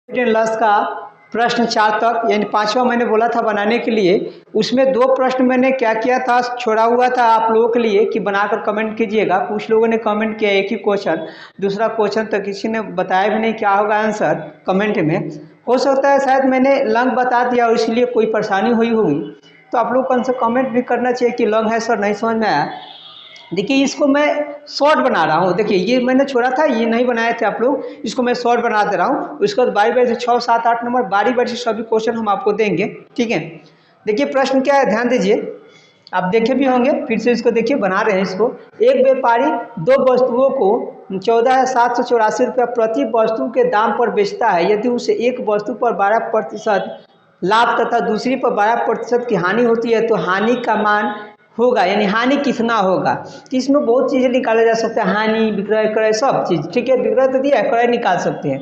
Loss का प्रश्न 4 तक यानी पांचवा मैंने बोला था बनाने के लिए। उसमें 2 प्रश्न मैंने क्या किया था, छोड़ा हुआ था आप लोगों के लिए कि बनाकर कमेंट कीजिएगा। कुछ लोगों ने कमेंट किया एक ही क्वेश्चन, दूसरा क्वेश्चन तो किसी ने बताया भी नहीं क्या होगा आंसर कमेंट में। हो सकता है शायद मैंने लंग बता दिया और इसलिए कोई परेशानी हुई होगी, तो आप लोग कौन सा कमेंट भी करना चाहिए कि लंग है सर नहीं समझ में आया। देखिए इसको मैं शॉर्ट बना रहा हूँ, देखिए ये मैंने छोड़ा था, ये नहीं बनाए थे आप लोग, इसको मैं शॉर्ट बना दे रहा हूँ। उसके बाद बारी बारी से 6, 7, 8 नंबर बारी बारी से सभी क्वेश्चन हम आपको देंगे, ठीक है। देखिए प्रश्न क्या है, ध्यान दीजिए, आप देखे भी होंगे, फिर से इसको देखिए, बना रहे हैं इसको। एक व्यापारी 2 वस्तुओं को 14,784 रुपया प्रति वस्तु के दाम पर बेचता है। यदि उसे एक वस्तु पर 12% लाभ तथा दूसरी पर 12% की हानि होती है तो हानि का मान होगा, यानी हानि कितना होगा। तो इसमें बहुत चीज़ें निकाले जा सकते हैं, हानि, विक्रय, क्रय, सब चीज़, ठीक है। विक्रय तो दिया है, क्रय निकाल सकते हैं,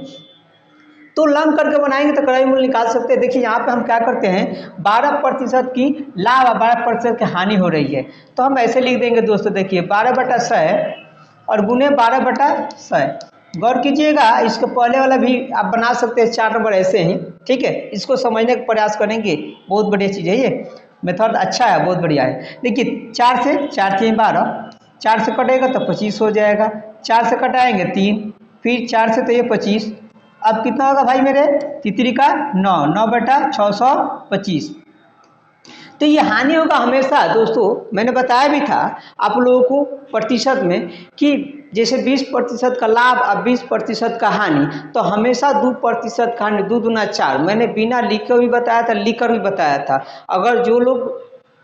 तो लंग करके बनाएंगे तो क्रय मूल्य निकाल सकते हैं। देखिए यहाँ पे हम क्या करते हैं, 12% की लाभ और 12% की हानि हो रही है, तो हम ऐसे लिख देंगे दोस्तों। देखिए 12/100 और गुने 12/100। गौर कीजिएगा, इसके पहले वाला भी आप बना सकते हैं 4 नंबर ऐसे ही, ठीक है। इसको समझने का प्रयास करेंगे, बहुत बढ़िया चीज़ है ये, मेथड अच्छा है, बहुत बढ़िया है। देखिए 4 से 4 3 12, 4 से कटेगा तो 25 हो जाएगा, 4 से कटाएंगे 3, फिर 4 से तो ये 25। अब कितना होगा भाई मेरे, तितरी का 9, 9/625। तो ये हानि होगा हमेशा दोस्तों, मैंने बताया भी था आप लोगों को प्रतिशत में कि जैसे 20% का लाभ और 20% का हानि, तो हमेशा 2% का हानि, 2 दूना 4। मैंने बिना लिखे भी बताया था, लिखकर भी बताया था। अगर जो लोग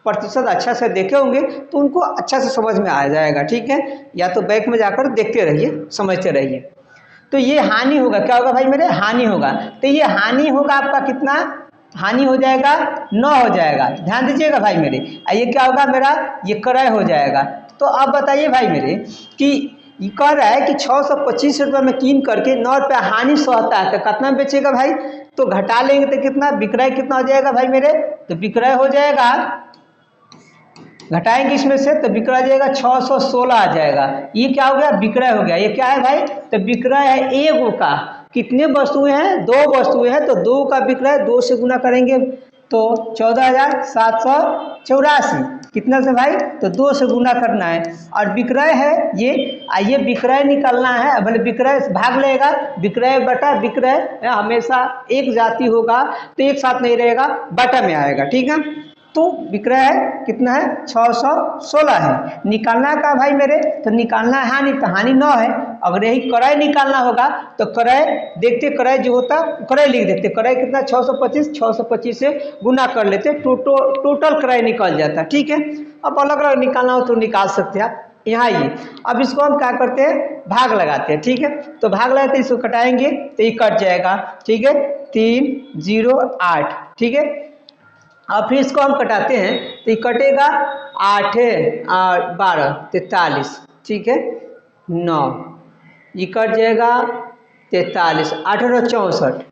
प्रतिशत अच्छा से देखे होंगे तो उनको अच्छा से समझ में आ जाएगा, ठीक है। या तो बैक में जाकर देखते रहिए, समझते रहिए। तो ये हानि होगा, क्या होगा भाई मेरे, हानि होगा। तो ये हानि होगा आपका कितना, हानि हो जाएगा 9 हो जाएगा, ध्यान दीजिएगा भाई मेरे। ये क्या होगा मेरा, ये क्रय हो जाएगा। तो अब बताइए भाई मेरे कि ये कह रहा है कि 625 रुपये में कीन करके 9 रुपया हानि सहता है, तो कितना बेचेगा भाई, तो घटा लेंगे तो कितना, विक्रय कितना हो जाएगा भाई मेरे, तो विक्रय हो जाएगा, घटाएंगे इसमें से तो विक्रय जाएगा 616 आ जाएगा। ये क्या हो गया, विक्रय हो गया। ये क्या है भाई, तो विक्रय है एगो का, कितने वस्तुएं हैं, 2 वस्तुएं हैं, तो 2 का विक्रय 2 से गुना करेंगे तो 14,784, कितना से भाई, तो 2 से गुना करना है। और विक्रय है ये, आइए विक्रय निकालना है, भले विक्रय भाग लेगा, विक्रय बटा विक्रय हमेशा एक जाति होगा तो एक साथ नहीं रहेगा, बटा में आएगा, ठीक है। तो विक्रय है कितना है, 616 है। निकालना का भाई मेरे, तो निकालना है हानि, तो हानि 9 है। अगर यही क्रय निकालना होगा तो क्रय देखते, क्रय जो होता क्रय लिख देते, क्रय कितना 625 से गुना कर लेते, टोटल क्रय निकल जाता, ठीक है। अब अलग अलग निकालना हो तो निकाल सकते हैं आप, यहाँ ये। अब इसको हम क्या करते हैं, भाग लगाते हैं, ठीक है। तो भाग लगाते हैं, इसको कटाएंगे तो ये कट जाएगा, ठीक है, 308, ठीक है। अब फिर इसको हम कटाते हैं तो ये कटेगा 8 और 12 43, ठीक है, 9, ये कट जाएगा 43, 8 और 64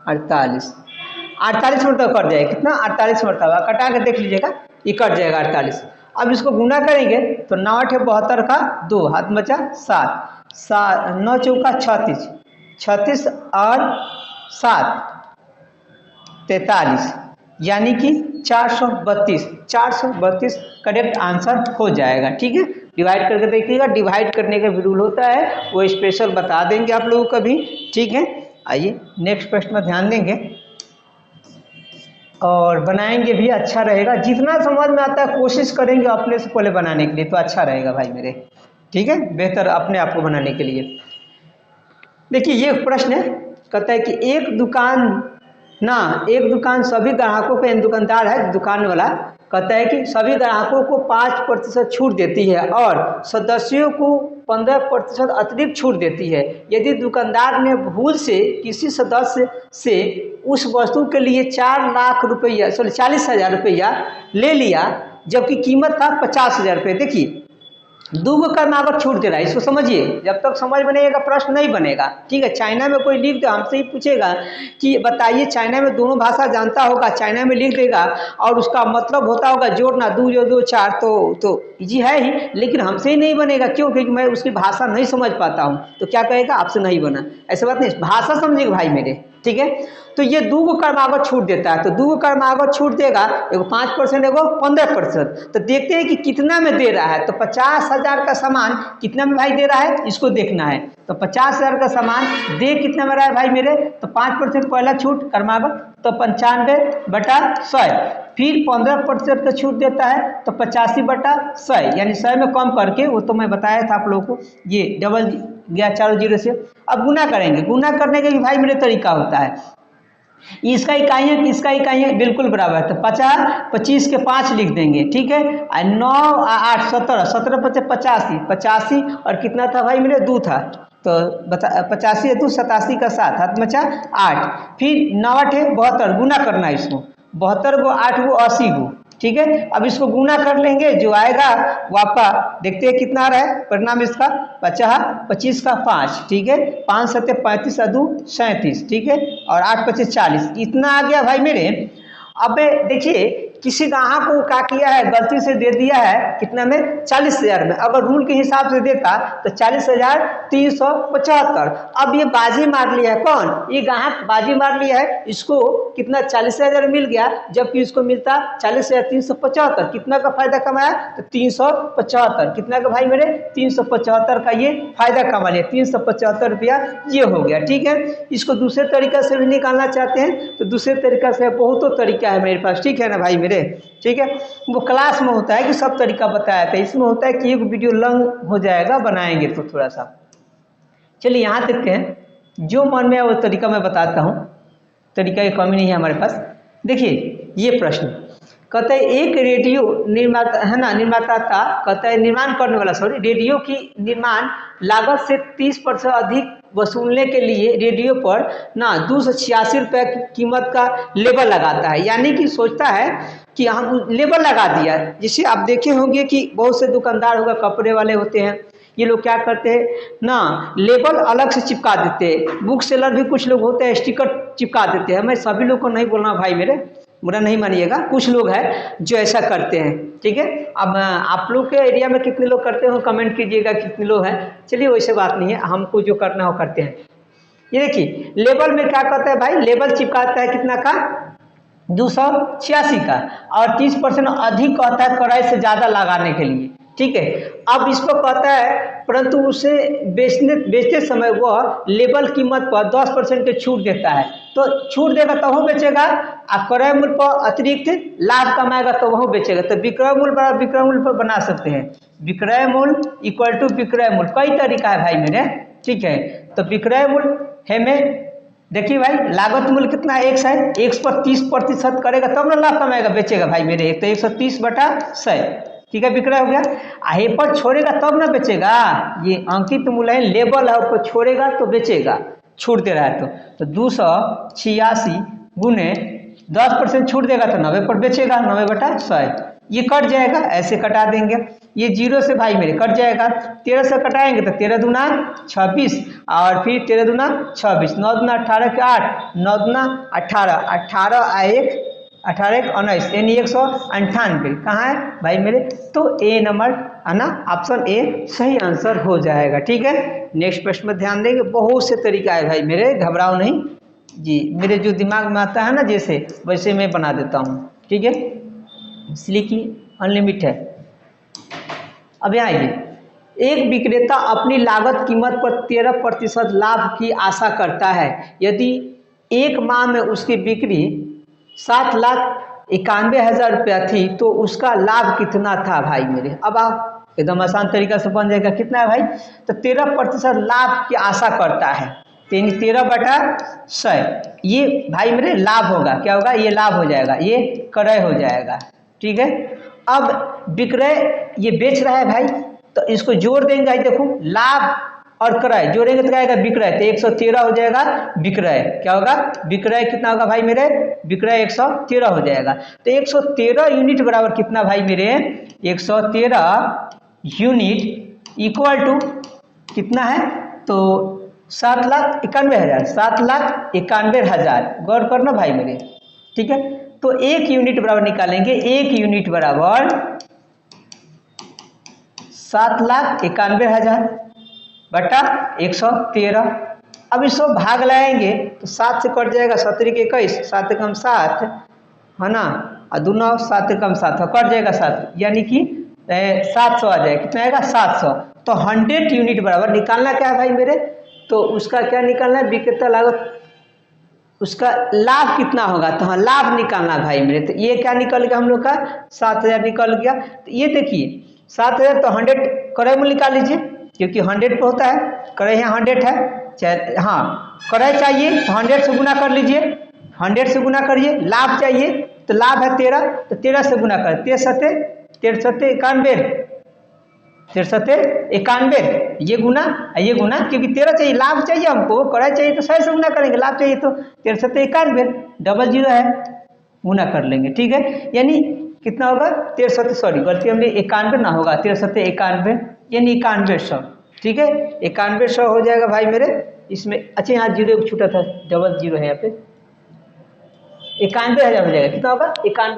48, 48 मरतबा कट जाएगा, कितना 48 मरतबा, कटा के देख लीजिएगा, ये कट जाएगा 48। अब इसको गुना करेंगे तो 9 8 72 का 2 हाथ बचा 7, 9 चौका 36, 36 और 7 43, यानी कि 432 करेक्ट आंसर हो जाएगा, ठीक है। डिवाइड करके देखिएगा, डिवाइड करने का भी रूल होता है, वो स्पेशल बता देंगे आप लोगों को भी, ठीक है। आइए नेक्स्ट प्रश्न में ध्यान देंगे और बनाएंगे भी, अच्छा रहेगा। जितना समझ में आता है कोशिश करेंगे अपने से पहले बनाने के लिए, तो अच्छा रहेगा भाई मेरे, ठीक है, बेहतर अपने आप को बनाने के लिए। देखिए ये प्रश्न है, कहता है कि एक दुकान सभी ग्राहकों को, दुकानदार है दुकान वाला, कहता है कि सभी ग्राहकों को 5% छूट देती है और सदस्यों को 15% अतिरिक्त छूट देती है। यदि दुकानदार ने भूल से किसी सदस्य से उस वस्तु के लिए 40,000 रुपया ले लिया, जबकि कीमत था 50,000 रुपये। देखिए दूगो कर्मागत छूट दे रहा है, इसको समझिए। जब तक समझ बनेगा प्रश्न नहीं बनेगा, ठीक है। चाइना में कोई लिख दे, हमसे ही पूछेगा कि बताइए, चाइना में दोनों भाषा जानता होगा, चाइना में लिख देगा और उसका मतलब होता होगा जोड़ना, दो जो दो चार, तो इजी है ही, लेकिन हमसे ही नहीं बनेगा। क्यों? क्योंकि मैं उसकी भाषा नहीं समझ पाता हूँ। तो क्या कहेगा? आपसे नहीं बना। ऐसा बात नहीं, भाषा समझिएगा भाई मेरे, ठीक है। तो ये दूगो कर्मागत छूट देता है, तो दूगो कर्मागत छूट देगा, एगो 5%, एगो 15%। तो देखते हैं कि कितना में दे रहा है। तो 50,000 का सामान कितना में भाई दे रहा है, इसको देखना है। तो 50,000 का सामान दे कितना में रहा है भाई मेरे, तो 5% पहला छूट कर्मागत, तो 95/100। फिर 15% का छूट देता है, तो 85/100, यानी 100 में कम करके, वो तो मैं बताया था आप लोगों को, ये डबल गया चारों जीरो से। अब गुना करेंगे, गुना करने का भी भाई मेरे तरीका होता है। इसका इकाई है, इसका इकाई है, बिल्कुल बराबर। तो 50, 25 के 5 लिख देंगे, ठीक है। 9, 8, 17, 17 × 5 = 85, 85 और कितना था भाई मेरे, 2 था। तो बता 85 है 2, 87 का 7 हाथ में 8। फिर 9 8 है 72, गुना करना है इसको, 72 गो 8 गो 80 गो, ठीक है। अब इसको गुना कर लेंगे, जो आएगा वापा देखते हैं कितना आ रहा है परिणाम इसका, 50, 25 का 5, ठीक है। 5 7 35 2 37, ठीक है। और 8 25 40, इतना आ गया भाई मेरे। अब देखिए, किसी ग्राहक को क्या किया है, गलती से दे दिया है कितना में, 40,000 में। अगर रूल के हिसाब से देता तो 40,375। अब ये बाजी मार लिया है, कौन? ये ग्राहक बाजी मार लिया है। इसको कितना, 40,000 मिल गया, जबकि इसको मिलता 40,375। कितना का फायदा कमाया, तो 375। कितना का भाई मेरे, 375 का ये फायदा कमा लिया। 375 रुपया ये हो गया, ठीक है। इसको दूसरे तरीका से भी निकालना चाहते हैं तो दूसरे तरीका से, बहुतों तरीका है मेरे पास, ठीक है ना भाई मेरे, ठीक है। वो क्लास में होता है कि सब तरीका बताया था, इसमें होता है कि एक वीडियो लंग हो जाएगा, बनाएंगे तो थोड़ा सा। चलिए यहाँ देखते हैं, जो मन में है वो तरीका मैं बताता हूँ, तरीका की कमी नहीं है हमारे पास। देखिए ये प्रश्न कहता है, एक रेडियो निर्माता है ना, निर्माता था, कहता है निर्माण करने वाला, सॉरी, रेडियो की निर्माण लागत से 30% अधिक वसूलने के लिए रेडियो पर ना 286 रुपये की कीमत का लेबल लगाता है। यानी कि सोचता है कि हम लेबल लगा दिया, जिसे आप देखे होंगे कि बहुत से दुकानदार होगा, कपड़े वाले होते हैं, ये लोग क्या करते हैं ना, लेबल अलग से चिपका देते हैं। बुक सेलर भी कुछ लोग होते हैं, स्टिकर चिपका देते हैं। मैं सभी लोग को नहीं बोल रहा भाई मेरे, बुरा नहीं मानिएगा, कुछ लोग हैं जो ऐसा करते हैं, ठीक है। अब आप लोग के एरिया में कितने लोग करते हो, कमेंट कीजिएगा कितने लोग हैं। चलिए वैसे बात नहीं है, हमको जो करना हो करते हैं। ये देखिए, लेबल में क्या करता है भाई, लेबल चिपकाता है कितना का, 286 का, और 30% अधिक कहता है क्रय से ज़्यादा लगाने के लिए, ठीक है। अब इसको कहता है, परंतु उसे बेचते समय वह लेबल कीमत पर 10% के छूट देता है। तो छूट देगा तो वह बेचेगा, और क्रय मूल्य पर अतिरिक्त लाभ कमाएगा तो वह बेचेगा। तो विक्रय मूल्य बराबर विक्रय मूल्य पर बना सकते हैं, विक्रय मूल्य इक्वल टू विक्रय मूल्य। कई तरीका है भाई मेरे, ठीक है। तो विक्रय मूल्य है में, देखिए भाई, लागत मूल्य कितना है, 100 है, 100 पर 30% करेगा तब ना लाभ कमाएगा, बेचेगा भाई मेरे। तो 130/100, ठीक है, विक्रय हो गया। आहे पर छोड़ेगा तब ना बेचेगा, ये अंकित मूल्य है, लेबल है, ऊपर छोड़ेगा तो बेचेगा, छूट दे रहा है। तो 286 गुने 10% छूट देगा तो 90 पर बेचेगा, 90/100। ये कट जाएगा, ऐसे कटा देंगे, ये 0 से भाई मेरे कट जाएगा, 13 से कटाएंगे तो 13 दूना 26, और फिर 13 दूना 26, 9 दूना 18 के 8, 9 दूना 18, 18 आ 1, 18 1 19, यानी 198। कहाँ है भाई मेरे, तो ए नंबर है ना, ऑप्शन ए सही आंसर हो जाएगा, ठीक है। नेक्स्ट प्रश्न में ध्यान देंगे, बहुत से तरीका है भाई मेरे, घबराओ नहीं जी, मेरे जो दिमाग में आता है ना जैसे वैसे मैं बना देता हूँ, ठीक है, इसलिए कि अनलिमिटेड है। अब यहाँ आइए, एक विक्रेता अपनी लागत कीमत पर 13% लाभ की आशा करता है। यदि एक माह में उसकी बिक्री 7,91,000 रुपया थी तो उसका लाभ कितना था भाई मेरे। अब आप एकदम आसान तरीका से बन जाएगा, कितना है भाई, तो 13% लाभ की आशा करता है, 13/100, ये भाई मेरे लाभ होगा, क्या होगा, ये लाभ हो जाएगा, ये क्रय हो जाएगा, ठीक है। अब विक्रय ये बेच रहा है भाई, तो इसको जोड़ देंगे, भाई देखो लाभ और क्रय जोड़ेंगे तो क्या आएगा, विक्रय, तो 113 हो जाएगा विक्रय, क्या होगा, विक्रय कितना होगा भाई मेरे, विक्रय 113 हो जाएगा। तो 113 यूनिट बराबर कितना भाई मेरे, 113 यूनिट इक्वल टू कितना है, तो 7,91,000, 7,91,000। गौर करना भाई मेरे, ठीक है। तो 1 यूनिट बराबर निकालेंगे, 1 यूनिट बराबर 7,91,000 बटा 113। अब इसको भाग लाएंगे तो 7 से कट जाएगा, 17 के 21, 7 कम 7 है ना, और दूना 7 कम 7 कट जाएगा 7, यानी कि 700 आ जाएगा। कितना आएगा 700। तो 100 यूनिट बराबर निकालना क्या है भाई मेरे, तो उसका क्या निकालना है, विक्रेता लागत, उसका लाभ कितना होगा, तो हाँ लाभ निकालना भाई मेरे। तो ये क्या निकल गया हम लोग का, 7,000 निकल गया। तो ये देखिए 7,000 तो 100 क्रय मूल्य निकाल लीजिए, क्योंकि 100 पे होता है, क्रय यहाँ 100 है, चाहे हाँ क्रय चाहिए तो 100 से गुना कर लीजिए, 100 से गुना करिए। लाभ चाहिए तो लाभ है 13, तो 13 से गुना कर, 93 91, ये गुना ये गुना, क्योंकि 13 चाहिए, लाभ चाहिए हमको, क्रय चाहिए तो 100 से गुना करेंगे, लाभ चाहिए तो 93 91, डबल जीरो है, गुना कर लेंगे, ठीक है। यानी कितना होगा 13, सॉरी गलती हमने 91 ना होगा, 93 यानी 9100, ठीक है। 9100 हो जाएगा भाई मेरे इसमें। अच्छा यहाँ जीरो छूटा था, डबल जीरो है यहाँ पे, 91,000 हो जाएगा। कितना होगा 91।